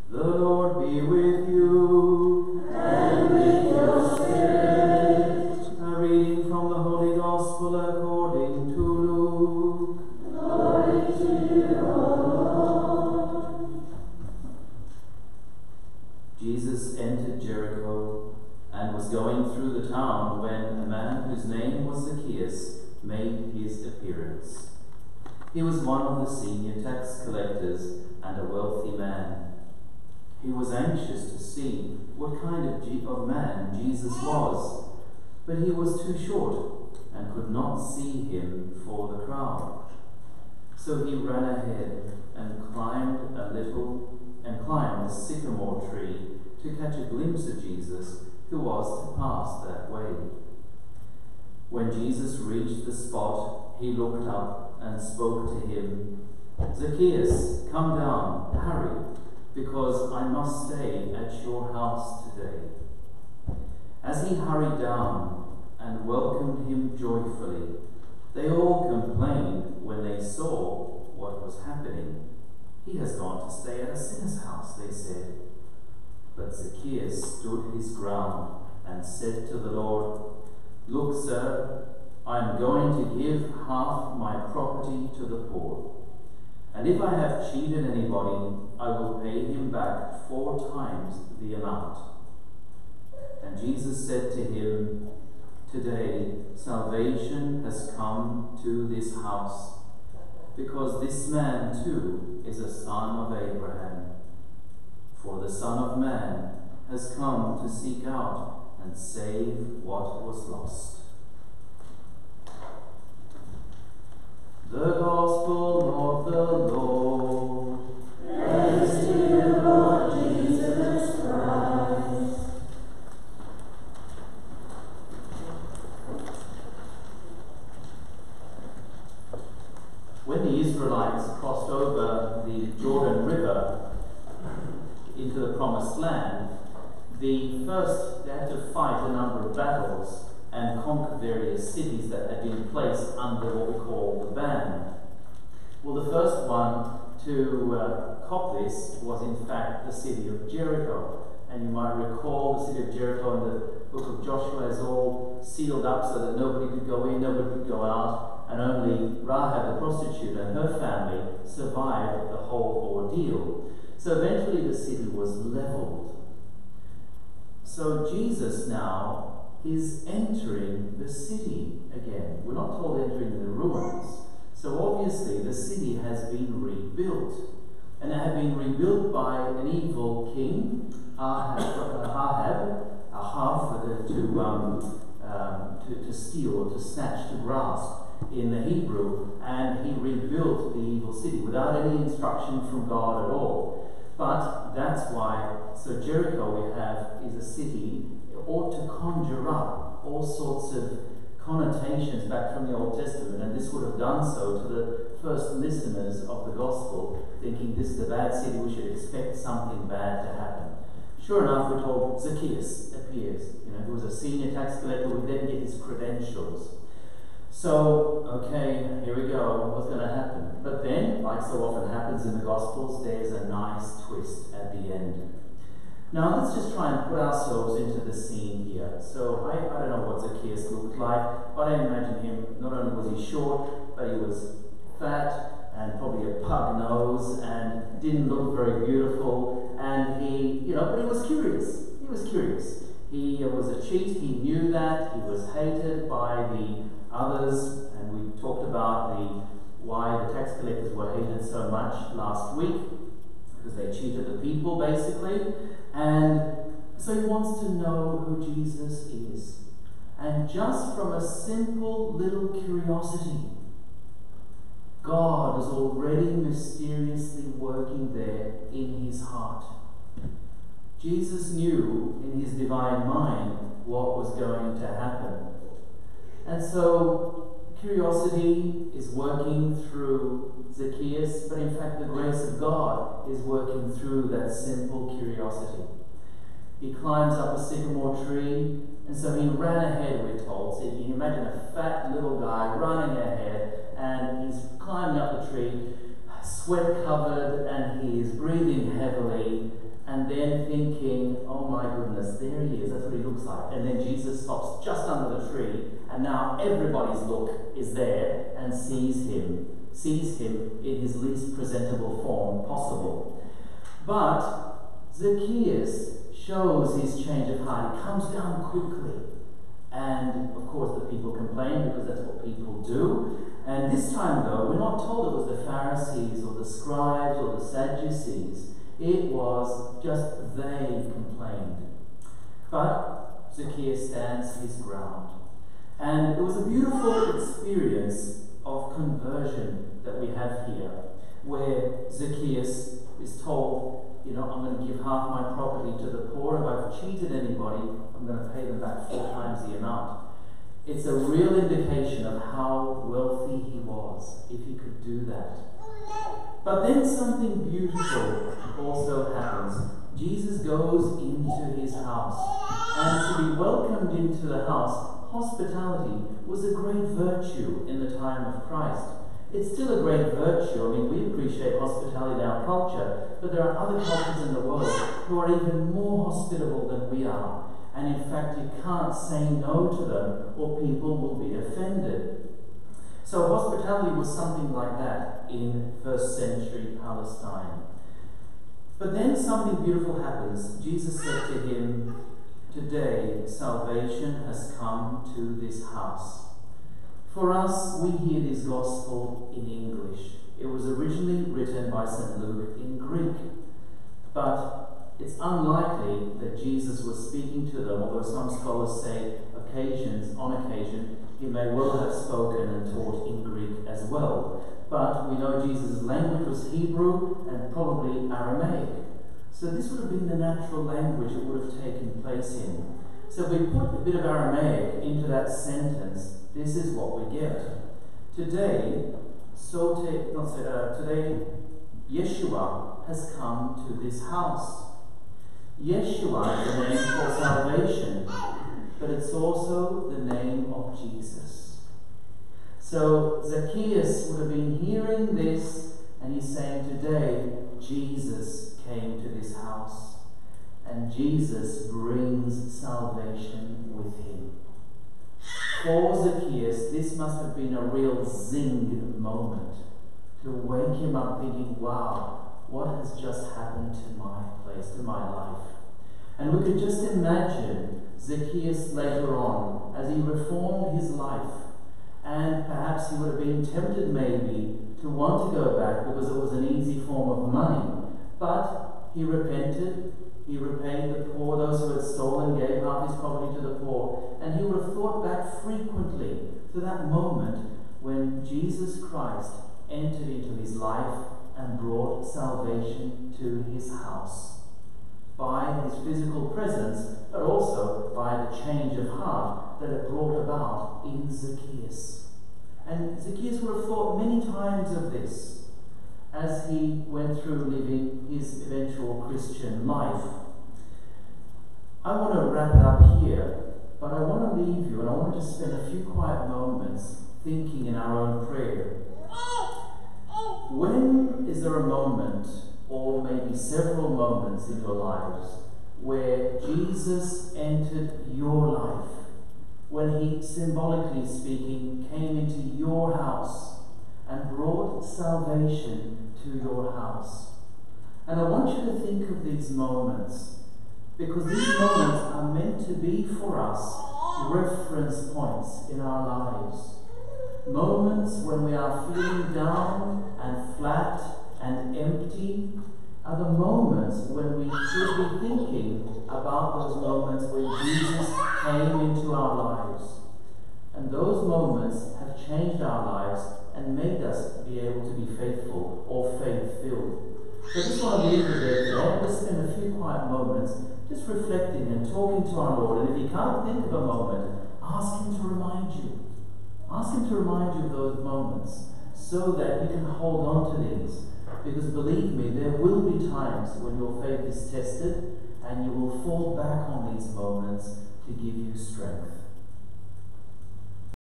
The Lord be with you. And with your spirit. A reading from the Holy Gospel according to Luke. Glory to you, O Lord. Jesus entered Jericho and was going through the town when a man whose name was Zaccheus made his appearance. He was one of the senior tax collectors and a wealthy man. He was anxious to see what kind of man Jesus was, but he was too short and could not see him for the crowd. So he ran ahead and climbed a sycamore tree to catch a glimpse of Jesus, who was to pass that way. When Jesus reached the spot, he looked up and spoke to him. "Zaccheus, come down, hurry, because I must stay at your house today." As he hurried down and welcomed him joyfully, they all complained when they saw what was happening. "He has gone to stay at a sinner's house," they said. But Zaccheus stood his ground and said to the Lord, "Look, sir, I am going to give half my property to the poor. And if I have cheated anybody, I will pay him back 4 times the amount." And Jesus said to him, "Today salvation has come to this house, because this man too is a son of Abraham. For the Son of Man has come to seek out and save what was lost." The Gospel of the Lord. Praise to you, Lord Jesus Christ. When the Israelites crossed over the Jordan River into the Promised Land, they had to fight a number of battles and conquer various cities that had been placed under what we call the ban. Well, the first one to cop this was in fact the city of Jericho. And you might recall the city of Jericho in the book of Joshua is all sealed up so that nobody could go in, nobody could go out, and only Rahab the prostitute and her family survived the whole ordeal. So eventually the city was leveled. So Jesus now is entering the city again. We're not told entering the ruins. So obviously the city has been rebuilt. And it had been rebuilt by an evil king, to steal, or to snatch, to grasp in the Hebrew. And he rebuilt the evil city without any instruction from God at all. But that's why, so Jericho we have is a city, it ought to conjure up all sorts of connotations back from the Old Testament, and this would have done so to the first listeners of the Gospel, thinking this is a bad city, we should expect something bad to happen. Sure enough, we're told Zaccheus appears, who was a senior tax collector, we then get his credentials. So, okay, here we go, what's going to happen? But then, like so often happens in the Gospels, there's a nice twist at the end. Now, let's just try and put ourselves into the scene here. So, I don't know what Zaccheus looked like, but I imagine him, not only was he short, but he was fat, and probably a pug nose, and didn't look very beautiful, and he, but he was curious. He was curious. He was a cheat, he knew that, he was hated by the others, and we talked about why the tax collectors were hated so much last week, because they cheated the people, basically. And so he wants to know who Jesus is. And just from a simple little curiosity, God is already mysteriously working there in his heart. Jesus knew in his divine mind what was going to happen. And so curiosity is working through Zaccheus, but in fact the grace of God is working through that simple curiosity. He climbs up a sycamore tree, and so he ran ahead, we're told. So you can imagine a fat little guy running ahead, and he's climbing up the tree, sweat covered, and he is breathing heavily. and then thinking, oh my goodness, there he is, that's what he looks like. And then Jesus stops just under the tree, and now everybody's look is there and sees him in his least presentable form possible. But Zaccheus shows his change of heart. He comes down quickly. And of course the people complain because that's what people do. And this time though, we're not told it was the Pharisees or the scribes or the Sadducees. It was just they complained. But Zaccheus stands his ground. And it was a beautiful experience of conversion that we have here, where Zaccheus is told, I'm going to give half my property to the poor. If I've cheated anybody, I'm going to pay them back 4 times the amount. It's a real indication of how wealthy he was, if he could do that. But then something beautiful also happens. Jesus goes into his house. And to be welcomed into the house, hospitality was a great virtue in the time of Christ. It's still a great virtue. I mean, we appreciate hospitality in our culture, but there are other cultures in the world who are even more hospitable than we are. And in fact, you can't say no to them or people will be offended. So hospitality was something like that in first century Palestine. But then something beautiful happens. Jesus said to him, "Today salvation has come to this house." For us, we hear this gospel in English. It was originally written by St. Luke in Greek. But it's unlikely that Jesus was speaking to them, although some scholars say on occasion, he may well have spoken and taught in Greek as well. But we know Jesus' language was Hebrew and probably Aramaic. So this would have been the natural language it would have taken place in. So if we put a bit of Aramaic into that sentence, this is what we get. Today, Yeshua has come to this house. Yeshua is the name for salvation, but it's also the name of Jesus. So Zacchaeus would have been hearing this, and he's saying, today Jesus came to this house, and Jesus brings salvation with him. For Zacchaeus, this must have been a real zing moment to wake him up thinking, wow, what has just happened to my place, to my life? And we could just imagine Zacchaeus later on as he reformed his life, and perhaps he would have been tempted maybe to want to go back because it was an easy form of money. But he repented, he repaid the poor, those who had stolen, gave half his property to the poor, and he would have thought back frequently to that moment when Jesus Christ entered into his life and brought salvation to his house. By his physical presence, but also by the change of heart that it brought about in Zacchaeus. And Zacchaeus would have thought many times of this as he went through living his eventual Christian life. I want to wrap it up here, but I want to leave you and I want to just spend a few quiet moments thinking in our own prayer. When is there a moment, or maybe several moments in your lives, where Jesus entered your life, when he, symbolically speaking, came into your house and brought salvation to your house? And I want you to think of these moments, because these moments are meant to be for us reference points in our lives. Moments when we are feeling down and flat and empty are the moments when we should be thinking about those moments when Jesus came into our lives. And those moments have changed our lives and made us be able to be faithful or faith-filled. So I just want to leave you there today. I want to spend a few quiet moments just reflecting and talking to our Lord. And if you can't think of a moment, ask him to remind you. Ask him to remind you of those moments so that you can hold on to these. Because believe me, there will be times when your faith is tested and you will fall back on these moments to give you strength.